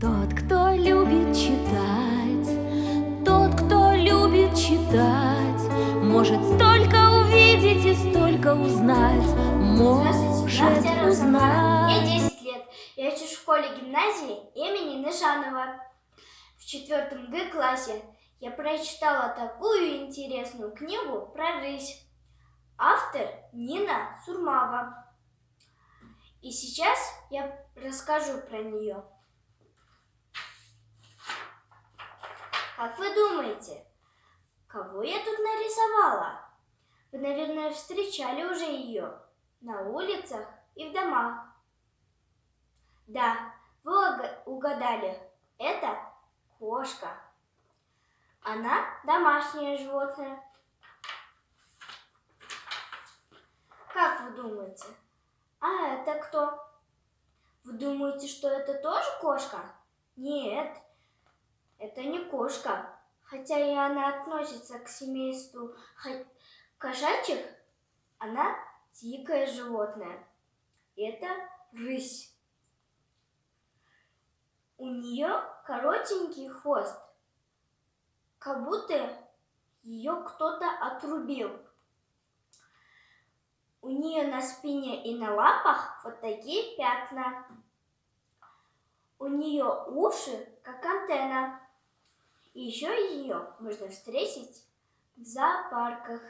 Тот, кто любит читать, тот, кто любит читать, может столько увидеть и столько узнать, Здравствуйте, может Настя Розанова. Мне узнать. 10 лет. Я учусь в школе-гимназии имени Нышанова. В 4 Г-классе я прочитала такую интересную книгу про рысь. Автор Нина Сурмава. И сейчас я расскажу про нее. Как вы думаете, кого я тут нарисовала? Вы, наверное, встречали уже ее на улицах и в домах. Да, вы угадали, это кошка. Она домашнее животное. Как вы думаете, а это кто? Вы думаете, что это тоже кошка? Нет, это не кошка. Хотя и она относится к семейству кошачьих, она дикое животное. Это рысь. У нее коротенький хвост, как будто ее кто-то отрубил. У нее на спине и на лапах вот такие пятна. У нее уши, как антенна. И еще ее можно встретить в зоопарках.